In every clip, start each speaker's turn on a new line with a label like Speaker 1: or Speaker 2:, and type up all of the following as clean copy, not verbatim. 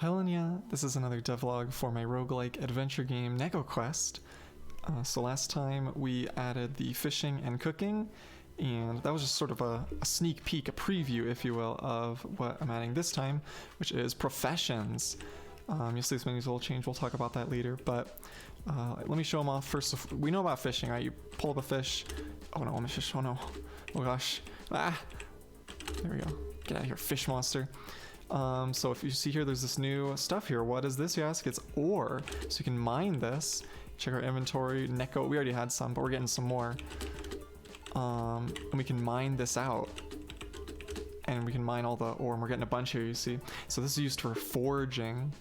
Speaker 1: Hell yeah, this is another devlog for my roguelike adventure game Neko Quest. So last time we added the fishing and cooking, and that was just sort of a sneak peek, a preview, if you will, of what I'm adding this time, which is professions. You'll see this menu's a little change, we'll talk about that later, but let me show them off first. We know about fishing, right? You pull up a fish. Oh no, I'm a fish, oh no. Oh gosh. Ah! There we go. Get out of here, fish monster. So if you see here, there's this new stuff here. What is this, you ask? It's ore. So you can mine this. Check our inventory. Neko, we already had some, but we're getting some more. And we can mine this out. And we can mine all the ore, and we're getting a bunch here, you see. So this is used for foraging.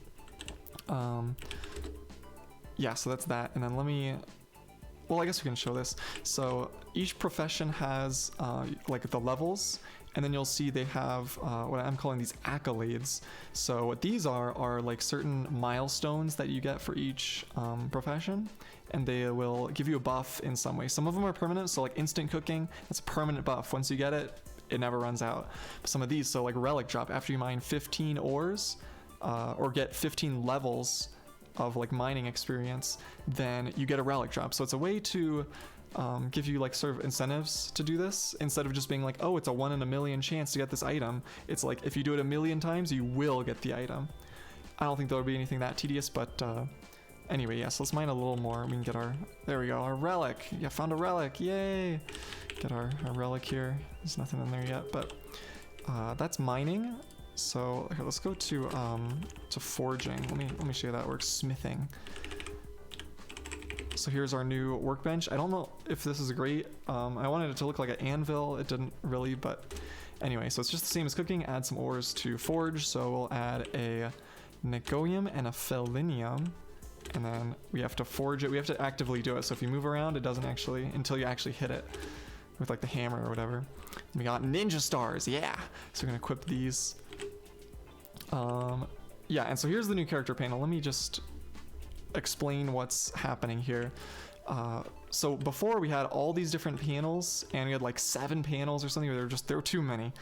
Speaker 1: Yeah, so that's that. And then let me... Well, I guess we can show this. So each profession has like the levels, and then you'll see they have what I'm calling these accolades. So what these are like certain milestones that you get for each profession, and they will give you a buff in some way. Some of them are permanent, so like instant cooking, that's a permanent buff. Once you get it, it never runs out. But some of these, so like relic drop, after you mine 15 ores or get 15 levels of like mining experience, then you get a relic drop. So it's a way to give you like sort of incentives to do this, instead of just being like, oh, it's a 1 in a million chance to get this item. It's like, if you do it a million times, you will get the item. I don't think there'll be anything that tedious, but anyway, yeah, so let's mine a little more. We can get our, there we go, our relic. Yeah, found a relic, yay. Get our relic here. There's nothing in there yet, but that's mining. So okay, let's go to forging. Let me show you how that works. Smithing. So here's our new workbench. I don't know if this is great. I wanted it to look like an anvil. It didn't really, but anyway. So it's just the same as cooking. Add some ores to forge. So we'll add a negoium and a felinium, and then we have to forge it. We have to actively do it. So if you move around, it doesn't actually until you actually hit it with like the hammer or whatever. We got ninja stars, yeah. So we're gonna equip these. Yeah, and so here's the new character panel. Let me just explain what's happening here. So before we had all these different panels, and we had like 7 panels or something. There were too many.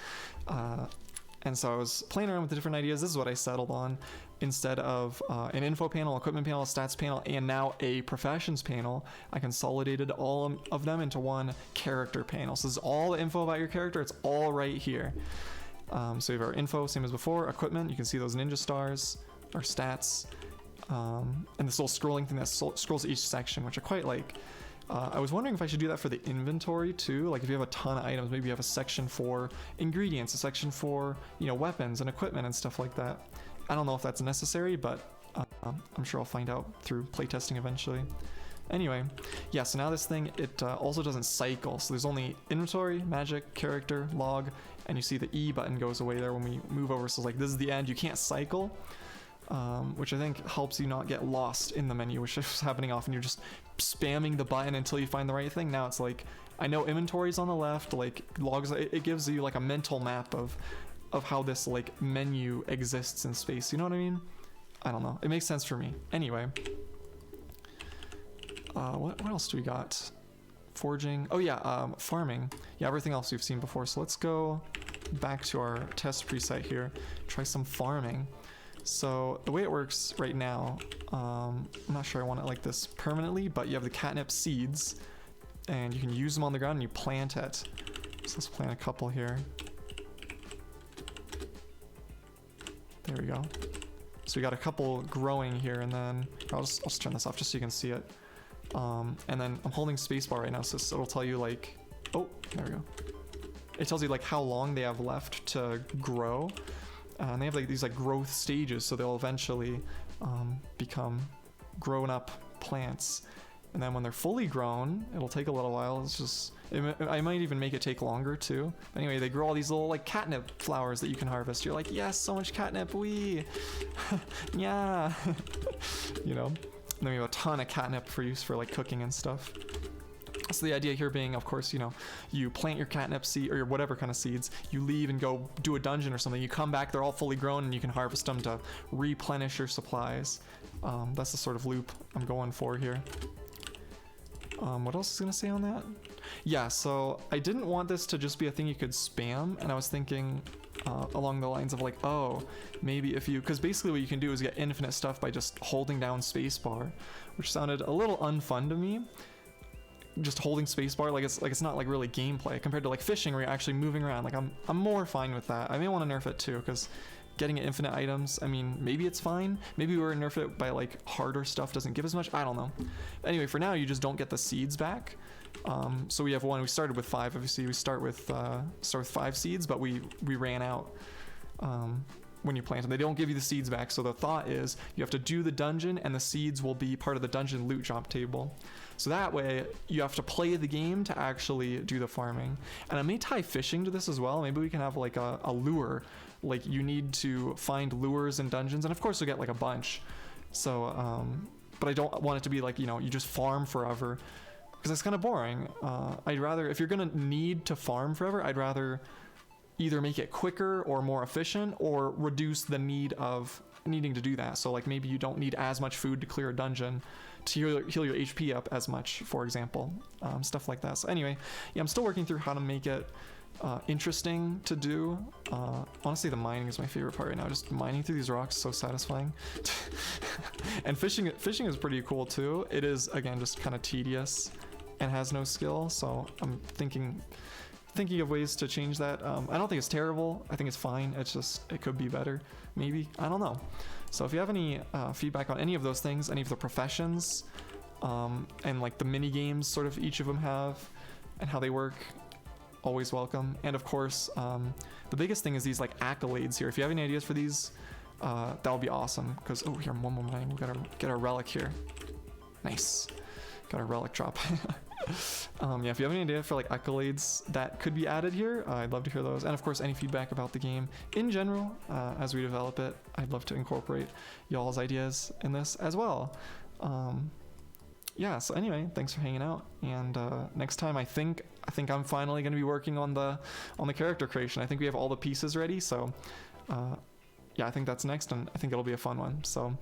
Speaker 1: And so I was playing around with the different ideas. This is what I settled on. Instead of an info panel, equipment panel, stats panel, and now a professions panel, I consolidated all of them into one character panel. So this is all the info about your character. It's all right here. So we have our info, same as before. Equipment, you can see those ninja stars, our stats, and this little scrolling thing that scrolls each section, which I quite like. I was wondering if I should do that for the inventory too. Like if you have a ton of items, maybe you have a section for ingredients, a section for, you know, weapons and equipment and stuff like that. I don't know if that's necessary, but I'm sure I'll find out through playtesting eventually. Anyway, yeah, so now this thing, it also doesn't cycle. So there's only inventory, magic, character, log, and you see the E button goes away there when we move over. So like this is the end, you can't cycle, which I think helps you not get lost in the menu, which is happening often. You're just spamming the button until you find the right thing. Now it's like, I know inventory's on the left, like logs, it gives you like a mental map of how this like menu exists in space. You know what I mean? I don't know. It makes sense for me. Anyway. What else do we got? Forging. Oh yeah, farming. Yeah, everything else we've seen before. So let's go back to our test preset here. Try some farming. So the way it works right now, I'm not sure I want it like this permanently, but you have the catnip seeds, and you can use them on the ground and you plant it. So let's plant a couple here. There we go. So we got a couple growing here, and then I'll just turn this off just so you can see it. And then I'm holding spacebar right now, so it'll tell you like, oh, there we go. It tells you like how long they have left to grow. And they have like these like growth stages, so they'll eventually become grown up plants. And then when they're fully grown, it'll take a little while. It's just, I might even make it take longer too. Anyway, they grow all these little like catnip flowers that you can harvest. You're like, yes, so much catnip, wee, yeah, you know. And then we have a ton of catnip for use for like cooking and stuff. So the idea here being, of course, you know, you plant your catnip seed or your whatever kind of seeds, you leave and go do a dungeon or something, you come back, they're all fully grown, and you can harvest them to replenish your supplies. That's the sort of loop I'm going for here. What else is gonna say on that? Yeah, so I didn't want this to just be a thing you could spam, and I was thinking along the lines of like, oh, maybe if you, because basically what you can do is get infinite stuff by just holding down spacebar, which sounded a little unfun to me. Just holding spacebar, like it's not like really gameplay compared to like fishing where you're actually moving around. Like I'm more fine with that. I may want to nerf it too, because getting infinite items, I mean, maybe it's fine. Maybe we're nerf it by like harder stuff doesn't give as much. I don't know. Anyway, for now you just don't get the seeds back. So we have one. We started with 5. Obviously, we start with 5 seeds, but we ran out when you plant them. They don't give you the seeds back. So the thought is you have to do the dungeon, and the seeds will be part of the dungeon loot drop table. So that way you have to play the game to actually do the farming. And I may tie fishing to this as well. Maybe we can have like a lure. Like you need to find lures in dungeons, and of course you'll get like a bunch. So, but I don't want it to be like, you know, you just farm forever, because that's kind of boring. I'd rather, if you're gonna need to farm forever, I'd rather either make it quicker or more efficient, or reduce the need of needing to do that. So like maybe you don't need as much food to clear a dungeon to heal your HP up as much, for example. Stuff like that. So anyway, yeah, I'm still working through how to make it interesting to do. Honestly, the mining is my favorite part right now. Just mining through these rocks is so satisfying. And fishing is pretty cool too. It is, again, just kind of tedious and has no skill, so I'm thinking of ways to change that. I don't think it's terrible. I think it's fine. It's just, it could be better, maybe. I don't know. So if you have any feedback on any of those things, any of the professions, and like the mini games sort of each of them have and how they work, always welcome. And of course, the biggest thing is these like accolades here. If you have any ideas for these, that would be awesome. Because, oh, here, one more mine. We gotta get our relic here. Nice. Got a relic drop. Yeah, if you have any idea for like accolades that could be added here, I'd love to hear those. And of course, any feedback about the game in general, as we develop it, I'd love to incorporate y'all's ideas in this as well. Yeah, so anyway, thanks for hanging out. And next time, I think I'm finally going to be working on the character creation. I think we have all the pieces ready. So yeah, I think that's next, and I think it'll be a fun one. So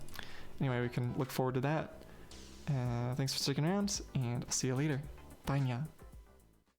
Speaker 1: anyway, we can look forward to that. Thanks for sticking around, and I'll see you later. Bye, nya.